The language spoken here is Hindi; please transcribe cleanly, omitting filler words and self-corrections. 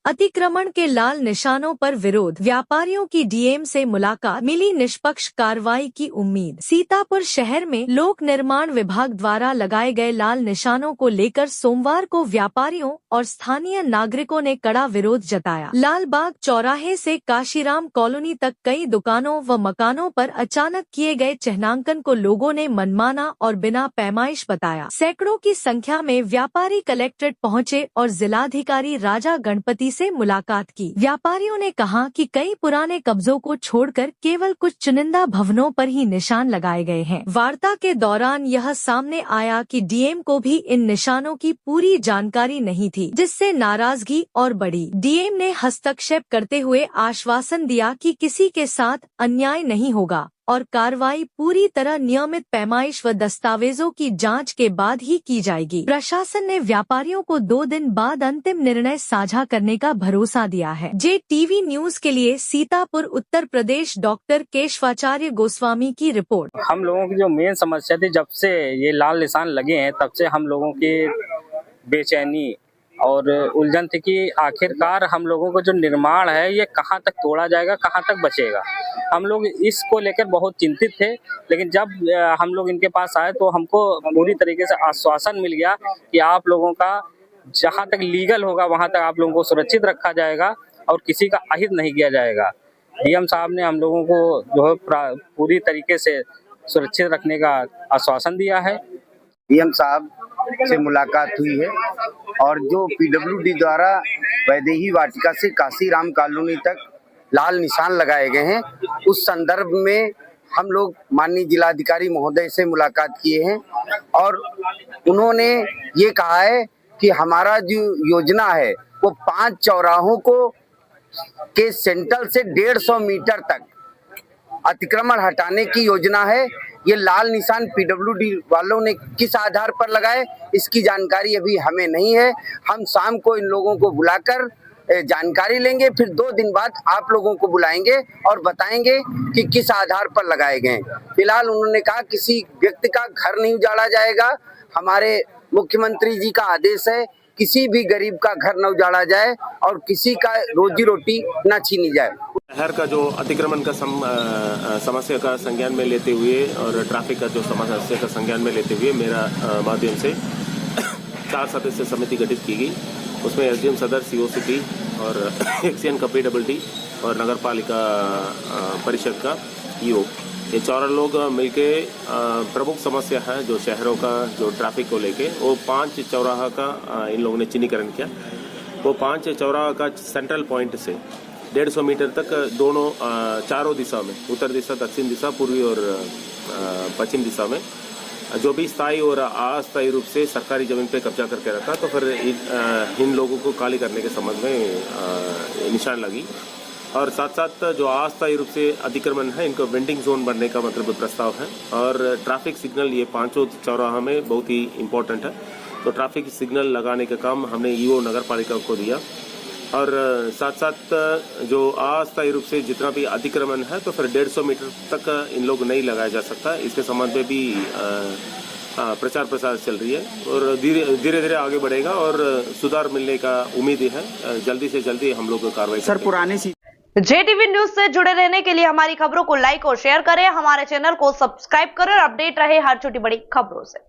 अतिक्रमण के लाल निशानों पर विरोध, व्यापारियों की डीएम से मुलाकात, मिली निष्पक्ष कार्रवाई की उम्मीद। सीतापुर शहर में लोक निर्माण विभाग द्वारा लगाए गए लाल निशानों को लेकर सोमवार को व्यापारियों और स्थानीय नागरिकों ने कड़ा विरोध जताया। लालबाग चौराहे से काशीराम कॉलोनी तक कई दुकानों व मकानों पर अचानक किए गए चिन्हांकन को लोगों ने मनमाना और बिना पैमाइश बताया। सैकड़ों की संख्या में व्यापारी कलेक्ट्रेट पहुंचे और जिलाधिकारी राजा गणपति से मुलाकात की। व्यापारियों ने कहा कि कई पुराने कब्जों को छोड़कर केवल कुछ चुनिंदा भवनों पर ही निशान लगाए गए हैं। वार्ता के दौरान यह सामने आया कि डीएम को भी इन निशानों की पूरी जानकारी नहीं थी, जिससे नाराजगी और बढ़ी। डीएम ने हस्तक्षेप करते हुए आश्वासन दिया कि किसी के साथ अन्याय नहीं होगा और कार्रवाई पूरी तरह नियमित पैमाइश व दस्तावेजों की जांच के बाद ही की जाएगी। प्रशासन ने व्यापारियों को 2 दिन बाद अंतिम निर्णय साझा करने का भरोसा दिया है। JTV न्यूज के लिए सीतापुर उत्तर प्रदेश डॉक्टर केशवाचार्य गोस्वामी की रिपोर्ट। हम लोगों की जो मेन समस्या थी, जब से ये लाल निशान लगे हैं तब से हम लोगों की बेचैनी और उलझन थी कि आखिरकार हम लोगों का जो निर्माण है ये कहाँ तक तोड़ा जाएगा, कहाँ तक बचेगा। हम लोग इसको लेकर बहुत चिंतित थे, लेकिन जब हम लोग इनके पास आए तो हमको पूरी तरीके से आश्वासन मिल गया कि आप लोगों का जहाँ तक लीगल होगा वहाँ तक आप लोगों को सुरक्षित रखा जाएगा और किसी का अहित नहीं किया जाएगा। डीएम साहब ने हम लोगों को जो है पूरी तरीके से सुरक्षित रखने का आश्वासन दिया है। डीएम साहब से मुलाकात हुई है और जो PWD द्वारा वैदेही वाटिका से काशीराम कॉलोनी तक लाल निशान लगाए गए हैं, उस संदर्भ में हम लोग माननीय जिलाधिकारी महोदय से मुलाकात किए हैं और उन्होंने ये कहा है कि हमारा जो योजना है वो 5 चौराहों को के सेंटर से 150 मीटर तक अतिक्रमण हटाने की योजना है। ये लाल निशान PWD वालों ने किस आधार पर लगाए, इसकी जानकारी अभी हमें नहीं है। हम शाम को इन लोगों को बुलाकर जानकारी लेंगे, फिर 2 दिन बाद आप लोगों को बुलाएंगे और बताएंगे कि किस आधार पर लगाए गए। फिलहाल उन्होंने कहा किसी व्यक्ति का घर नहीं उजाड़ा जाएगा। हमारे मुख्यमंत्री जी का आदेश है किसी भी गरीब का घर न उजाड़ा जाए और किसी का रोजी रोटी न छीनी जाए। शहर का जो अतिक्रमण का समस्या का संज्ञान में लेते हुए और ट्रैफिक का जो समस्या का संज्ञान में लेते हुए मेरा माध्यम से 4 सदस्य समिति गठित की गई। उसमें SDM सदर, CO सिटी और एक्सियन का PWD और नगर पालिका परिषद का EO, ये 4 लोग मिलके प्रमुख समस्या है जो शहरों का जो ट्रैफिक को लेके वो 5 चौराहा का इन लोगों ने चिन्हीकरण किया। वो 5 चौराहा का सेंट्रल पॉइंट से 150 मीटर तक दोनों चारों दिशा में, उत्तर दिशा, दक्षिण दिशा, पूर्वी और पश्चिम दिशा में जो भी स्थायी और अस्थायी रूप से सरकारी जमीन पे कब्जा करके रखा, तो फिर इन लोगों को खाली करने के संबंध में निशान लगी। और साथ साथ जो अस्थायी रूप से अतिक्रमण है इनको वेंडिंग जोन बनने का मतलब प्रस्ताव है। और ट्रैफिक सिग्नल ये 5 चौराहा में बहुत ही इम्पोर्टेंट है, तो ट्रैफिक सिग्नल लगाने का काम हमने EO नगर पालिका को दिया। और साथ साथ जो अस्थायी रूप से जितना भी अतिक्रमण है तो फिर 150 मीटर तक इन लोग नहीं लगाया जा सकता। इसके संबंध में भी प्रचार प्रसार चल रही है और धीरे धीरे आगे बढ़ेगा और सुधार मिलने का उम्मीद है। जल्दी से जल्दी हम लोग कार्रवाई सर पुराने JTV न्यूज से जुड़े रहने के लिए हमारी खबरों को लाइक और शेयर करें, हमारे चैनल को सब्सक्राइब करें और अपडेट रहे हर छोटी बड़ी खबरों से।